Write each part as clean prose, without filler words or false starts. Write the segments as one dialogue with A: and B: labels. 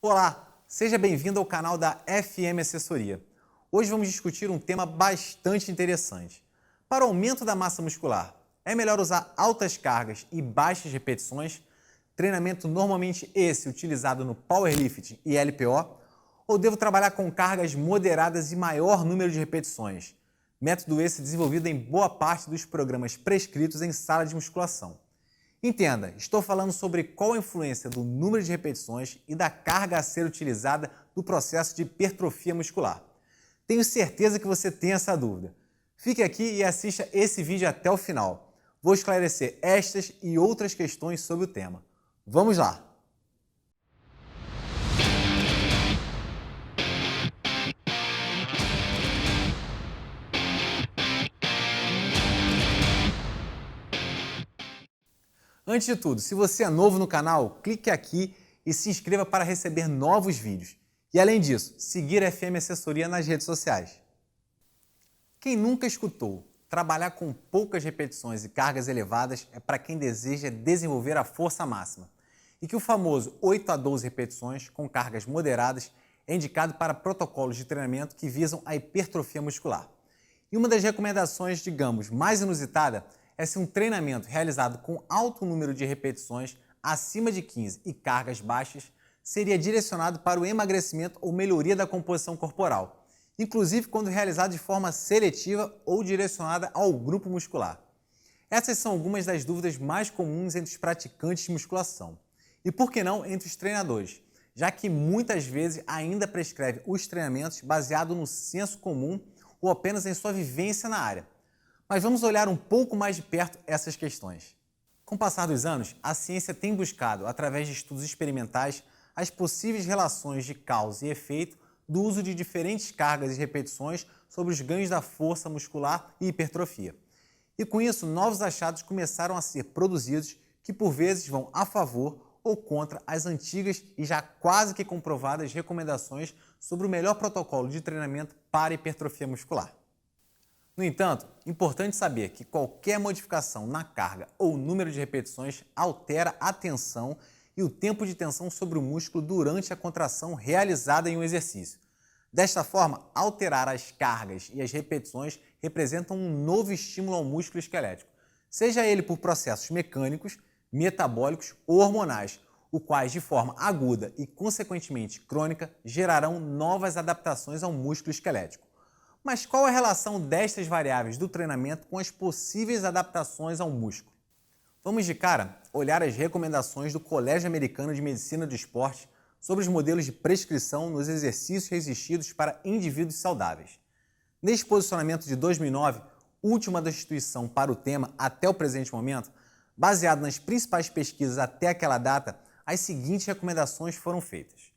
A: Olá, seja bem-vindo ao canal da FM Assessoria. Hoje vamos discutir um tema bastante interessante. Para o aumento da massa muscular, é melhor usar altas cargas e baixas repetições, treinamento normalmente esse utilizado no powerlifting e LPO, ou devo trabalhar com cargas moderadas e maior número de repetições? Método esse desenvolvido em boa parte dos programas prescritos em sala de musculação. Entenda, estou falando sobre qual a influência do número de repetições e da carga a ser utilizada no processo de hipertrofia muscular. Tenho certeza que você tem essa dúvida. Fique aqui e assista esse vídeo até o final. Vou esclarecer estas e outras questões sobre o tema. Vamos lá! Antes de tudo, se você é novo no canal, clique aqui e se inscreva para receber novos vídeos. E além disso, seguir a FM Assessoria nas redes sociais. Quem nunca escutou, trabalhar com poucas repetições e cargas elevadas é para quem deseja desenvolver a força máxima. E que o famoso 8 a 12 repetições com cargas moderadas é indicado para protocolos de treinamento que visam a hipertrofia muscular. E uma das recomendações, digamos, mais inusitada é se um treinamento realizado com alto número de repetições, acima de 15 e cargas baixas, seria direcionado para o emagrecimento ou melhoria da composição corporal, inclusive quando realizado de forma seletiva ou direcionada ao grupo muscular. Essas são algumas das dúvidas mais comuns entre os praticantes de musculação. E por que não entre os treinadores, já que muitas vezes ainda prescreve os treinamentos baseado no senso comum ou apenas em sua vivência na área. Mas vamos olhar um pouco mais de perto essas questões. Com o passar dos anos, a ciência tem buscado, através de estudos experimentais, as possíveis relações de causa e efeito do uso de diferentes cargas e repetições sobre os ganhos da força muscular e hipertrofia. E com isso, novos achados começaram a ser produzidos que por vezes vão a favor ou contra as antigas e já quase que comprovadas recomendações sobre o melhor protocolo de treinamento para hipertrofia muscular. No entanto, importante saber que qualquer modificação na carga ou número de repetições altera a tensão e o tempo de tensão sobre o músculo durante a contração realizada em um exercício. Desta forma, alterar as cargas e as repetições representam um novo estímulo ao músculo esquelético, seja ele por processos mecânicos, metabólicos ou hormonais, os quais de forma aguda e consequentemente crônica gerarão novas adaptações ao músculo esquelético. Mas qual a relação destas variáveis do treinamento com as possíveis adaptações ao músculo? Vamos de cara olhar as recomendações do Colégio Americano de Medicina do Esporte sobre os modelos de prescrição nos exercícios resistidos para indivíduos saudáveis. Neste posicionamento de 2009, última da instituição para o tema até o presente momento, baseado nas principais pesquisas até aquela data, as seguintes recomendações foram feitas.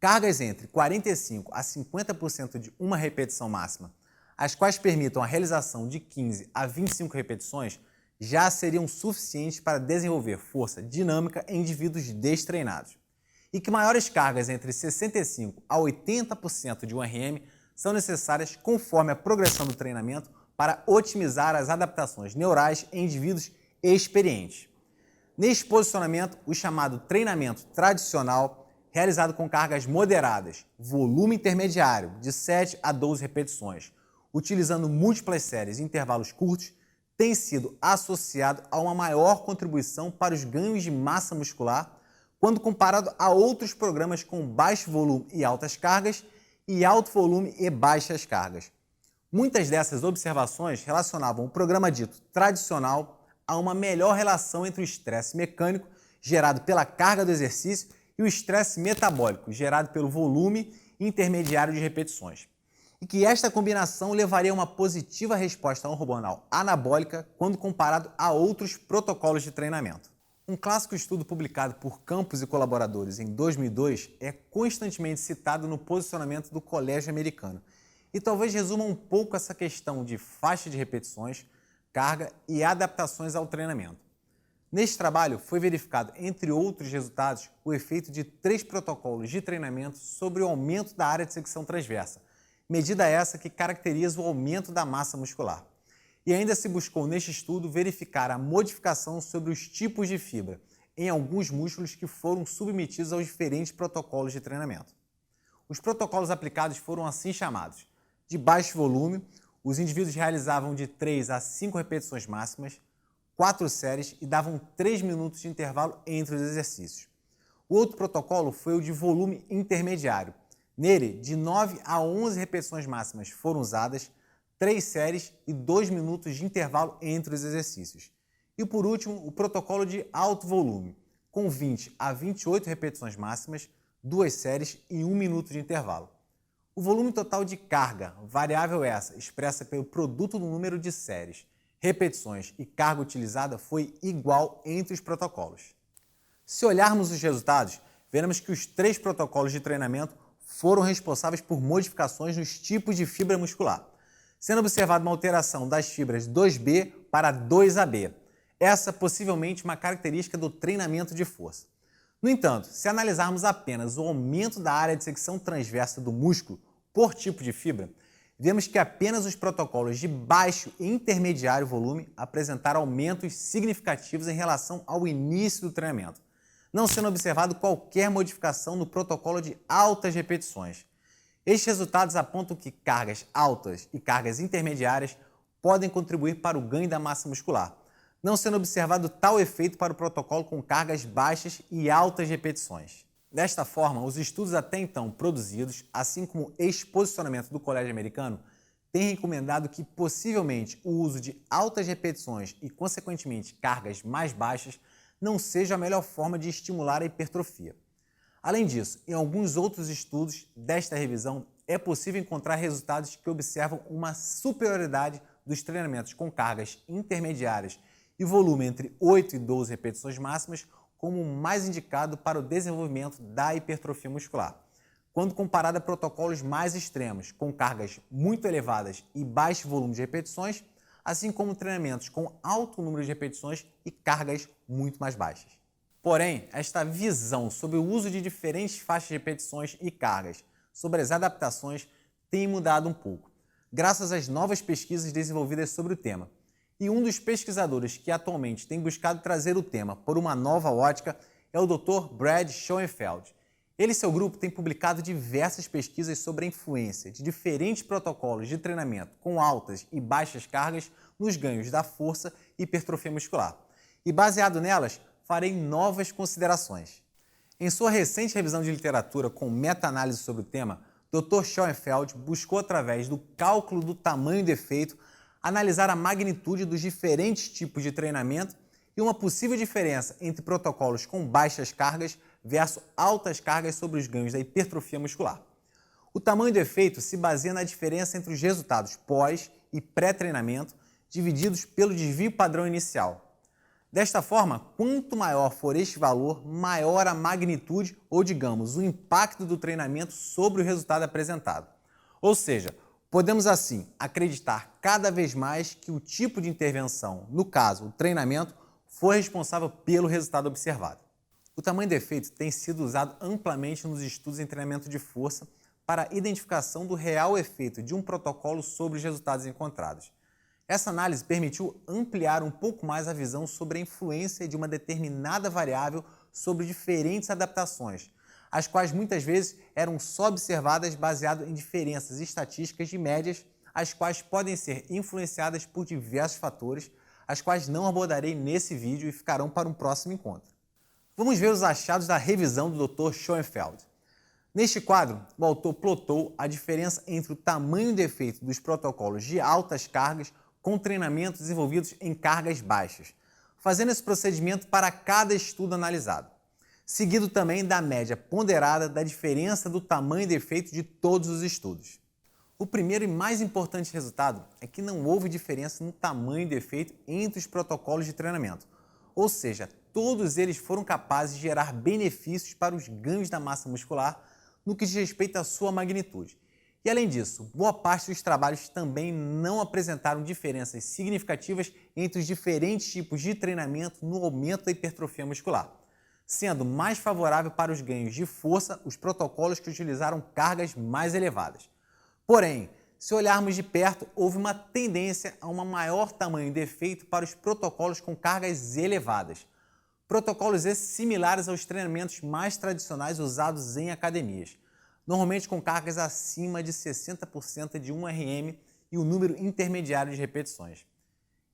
A: Cargas entre 45% a 50% de uma repetição máxima, as quais permitam a realização de 15 a 25 repetições, já seriam suficientes para desenvolver força dinâmica em indivíduos destreinados. E que maiores cargas entre 65% a 80% de 1RM são necessárias conforme a progressão do treinamento para otimizar as adaptações neurais em indivíduos experientes. Neste posicionamento, o chamado treinamento tradicional, realizado com cargas moderadas, volume intermediário de 7 a 12 repetições, utilizando múltiplas séries em intervalos curtos, tem sido associado a uma maior contribuição para os ganhos de massa muscular quando comparado a outros programas com baixo volume e altas cargas e alto volume e baixas cargas. Muitas dessas observações relacionavam o programa dito tradicional a uma melhor relação entre o estresse mecânico gerado pela carga do exercício e o estresse metabólico, gerado pelo volume intermediário de repetições. E que esta combinação levaria a uma positiva resposta hormonal anabólica quando comparado a outros protocolos de treinamento. Um clássico estudo publicado por Campos e colaboradores em 2002 é constantemente citado no posicionamento do Colégio Americano e talvez resuma um pouco essa questão de faixa de repetições, carga e adaptações ao treinamento. Neste trabalho, foi verificado, entre outros resultados, o efeito de 3 protocolos de treinamento sobre o aumento da área de secção transversa, medida essa que caracteriza o aumento da massa muscular. E ainda se buscou, neste estudo, verificar a modificação sobre os tipos de fibra, em alguns músculos que foram submetidos aos diferentes protocolos de treinamento. Os protocolos aplicados foram assim chamados: de baixo volume, os indivíduos realizavam de 3 a 5 repetições máximas, 4 séries e davam 3 minutos de intervalo entre os exercícios. O outro protocolo foi o de volume intermediário. Nele, de 9 a 11 repetições máximas foram usadas, 3 séries e 2 minutos de intervalo entre os exercícios. E por último, o protocolo de alto volume, com 20 a 28 repetições máximas, 2 séries e 1 minuto de intervalo. O volume total de carga, variável essa, expressa pelo produto do número de séries, repetições e carga utilizada, foi igual entre os protocolos. Se olharmos os resultados, veremos que os 3 protocolos de treinamento foram responsáveis por modificações nos tipos de fibra muscular, sendo observada uma alteração das fibras 2B para 2AB. Essa possivelmente uma característica do treinamento de força. No entanto, se analisarmos apenas o aumento da área de secção transversa do músculo por tipo de fibra, vemos que apenas os protocolos de baixo e intermediário volume apresentaram aumentos significativos em relação ao início do treinamento, não sendo observado qualquer modificação no protocolo de altas repetições. Estes resultados apontam que cargas altas e cargas intermediárias podem contribuir para o ganho da massa muscular, não sendo observado tal efeito para o protocolo com cargas baixas e altas repetições. Desta forma, os estudos até então produzidos, assim como o ex-posicionamento do Colégio Americano, têm recomendado que possivelmente o uso de altas repetições e, consequentemente, cargas mais baixas não seja a melhor forma de estimular a hipertrofia. Além disso, em alguns outros estudos desta revisão, é possível encontrar resultados que observam uma superioridade dos treinamentos com cargas intermediárias e volume entre 8 e 12 repetições máximas como o mais indicado para o desenvolvimento da hipertrofia muscular, quando comparado a protocolos mais extremos, com cargas muito elevadas e baixo volume de repetições, assim como treinamentos com alto número de repetições e cargas muito mais baixas. Porém, esta visão sobre o uso de diferentes faixas de repetições e cargas, sobre as adaptações, tem mudado um pouco, graças às novas pesquisas desenvolvidas sobre o tema. E um dos pesquisadores que atualmente tem buscado trazer o tema por uma nova ótica é o Dr. Brad Schoenfeld. Ele e seu grupo têm publicado diversas pesquisas sobre a influência de diferentes protocolos de treinamento com altas e baixas cargas nos ganhos da força e hipertrofia muscular. E baseado nelas, farei novas considerações. Em sua recente revisão de literatura com meta-análise sobre o tema, Dr. Schoenfeld buscou, através do cálculo do tamanho do efeito, analisar a magnitude dos diferentes tipos de treinamento e uma possível diferença entre protocolos com baixas cargas versus altas cargas sobre os ganhos da hipertrofia muscular. O tamanho do efeito se baseia na diferença entre os resultados pós e pré-treinamento divididos pelo desvio padrão inicial. Desta forma, quanto maior for este valor, maior a magnitude ou, digamos, o impacto do treinamento sobre o resultado apresentado. Ou seja, podemos assim acreditar cada vez mais que o tipo de intervenção, no caso, o treinamento, foi responsável pelo resultado observado. O tamanho do efeito tem sido usado amplamente nos estudos em treinamento de força para a identificação do real efeito de um protocolo sobre os resultados encontrados. Essa análise permitiu ampliar um pouco mais a visão sobre a influência de uma determinada variável sobre diferentes adaptações, as quais muitas vezes eram só observadas baseado em diferenças estatísticas de médias, as quais podem ser influenciadas por diversos fatores, as quais não abordarei nesse vídeo e ficarão para um próximo encontro. Vamos ver os achados da revisão do Dr. Schoenfeld. Neste quadro, o autor plotou a diferença entre o tamanho de efeito dos protocolos de altas cargas com treinamentos desenvolvidos em cargas baixas, fazendo esse procedimento para cada estudo analisado, seguido também da média ponderada da diferença do tamanho de efeito de todos os estudos. O primeiro e mais importante resultado é que não houve diferença no tamanho de efeito entre os protocolos de treinamento, ou seja, todos eles foram capazes de gerar benefícios para os ganhos da massa muscular no que diz respeito à sua magnitude. E além disso, boa parte dos trabalhos também não apresentaram diferenças significativas entre os diferentes tipos de treinamento no aumento da hipertrofia muscular, sendo mais favorável para os ganhos de força os protocolos que utilizaram cargas mais elevadas. Porém, se olharmos de perto, houve uma tendência a um maior tamanho de efeito para os protocolos com cargas elevadas. Protocolos esses similares aos treinamentos mais tradicionais usados em academias, normalmente com cargas acima de 60% de 1 RM e um número intermediário de repetições.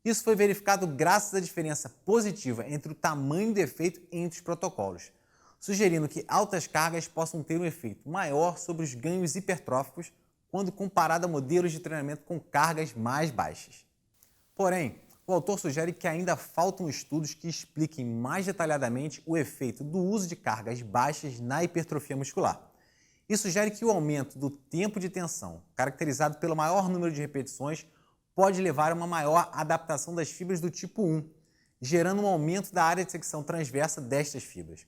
A: Isso foi verificado graças à diferença positiva entre o tamanho do efeito entre os protocolos, sugerindo que altas cargas possam ter um efeito maior sobre os ganhos hipertróficos quando comparado a modelos de treinamento com cargas mais baixas. Porém, o autor sugere que ainda faltam estudos que expliquem mais detalhadamente o efeito do uso de cargas baixas na hipertrofia muscular. E sugere que o aumento do tempo de tensão, caracterizado pelo maior número de repetições, pode levar a uma maior adaptação das fibras do tipo 1, gerando um aumento da área de secção transversa destas fibras.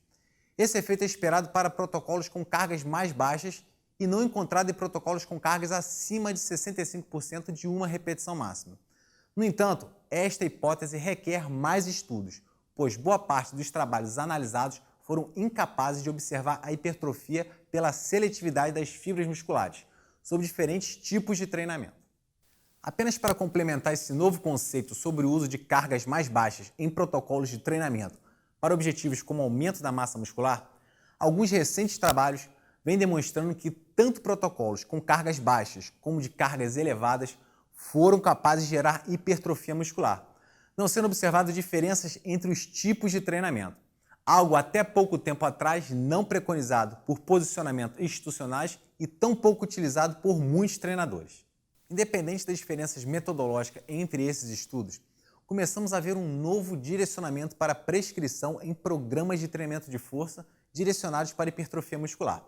A: Esse efeito é esperado para protocolos com cargas mais baixas e não encontrado em protocolos com cargas acima de 65% de uma repetição máxima. No entanto, esta hipótese requer mais estudos, pois boa parte dos trabalhos analisados foram incapazes de observar a hipertrofia pela seletividade das fibras musculares, sob diferentes tipos de treinamento. Apenas para complementar esse novo conceito sobre o uso de cargas mais baixas em protocolos de treinamento para objetivos como aumento da massa muscular, alguns recentes trabalhos vêm demonstrando que tanto protocolos com cargas baixas como de cargas elevadas foram capazes de gerar hipertrofia muscular, não sendo observadas diferenças entre os tipos de treinamento, algo até pouco tempo atrás não preconizado por posicionamentos institucionais e tão pouco utilizado por muitos treinadores. Independente das diferenças metodológicas entre esses estudos, começamos a ver um novo direcionamento para prescrição em programas de treinamento de força direcionados para hipertrofia muscular,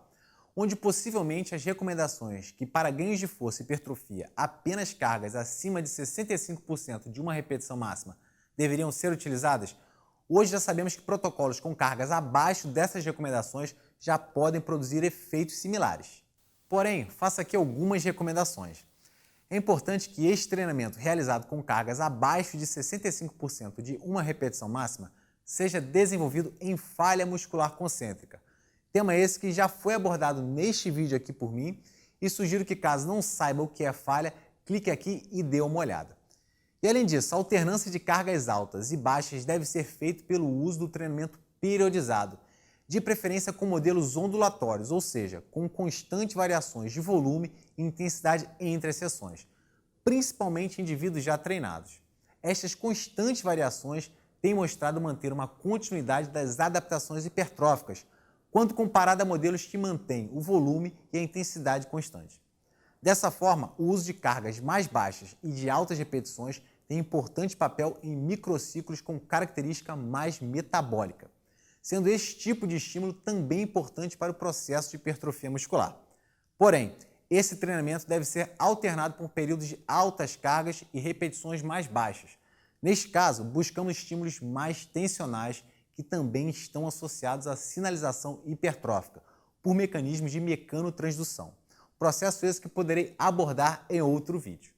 A: onde possivelmente as recomendações que para ganhos de força e hipertrofia apenas cargas acima de 65% de uma repetição máxima deveriam ser utilizadas, hoje já sabemos que protocolos com cargas abaixo dessas recomendações já podem produzir efeitos similares. Porém, faço aqui algumas recomendações. É importante que este treinamento realizado com cargas abaixo de 65% de uma repetição máxima seja desenvolvido em falha muscular concêntrica. Tema esse que já foi abordado neste vídeo aqui por mim e sugiro que, caso não saiba o que é falha, clique aqui e dê uma olhada. E além disso, a alternância de cargas altas e baixas deve ser feita pelo uso do treinamento periodizado, de preferência com modelos ondulatórios, ou seja, com constantes variações de volume e intensidade entre as sessões, principalmente em indivíduos já treinados. Estas constantes variações têm mostrado manter uma continuidade das adaptações hipertróficas, quando comparado a modelos que mantêm o volume e a intensidade constante. Dessa forma, o uso de cargas mais baixas e de altas repetições tem importante papel em microciclos com característica mais metabólica, sendo esse tipo de estímulo também importante para o processo de hipertrofia muscular. Porém, esse treinamento deve ser alternado por períodos de altas cargas e repetições mais baixas. Neste caso, buscamos estímulos mais tensionais que também estão associados à sinalização hipertrófica, por mecanismos de mecanotransdução. Processo esse que poderei abordar em outro vídeo.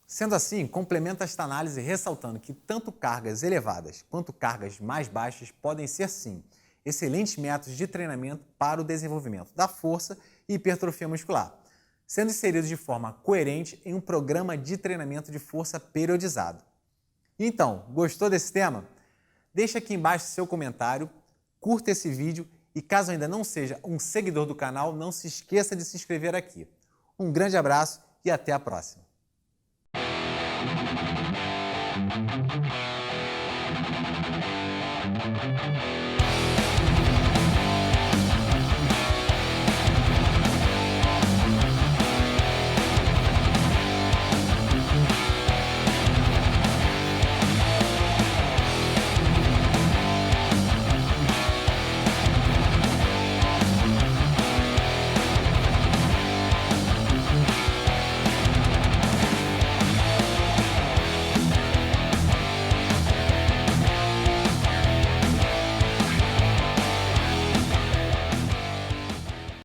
A: Sendo assim, complemento esta análise ressaltando que tanto cargas elevadas quanto cargas mais baixas podem ser, sim, excelentes métodos de treinamento para o desenvolvimento da força e hipertrofia muscular, sendo inseridos de forma coerente em um programa de treinamento de força periodizado. Então, gostou desse tema? Deixa aqui embaixo seu comentário, curta esse vídeo e caso ainda não seja um seguidor do canal, não se esqueça de se inscrever aqui. Um grande abraço e até a próxima!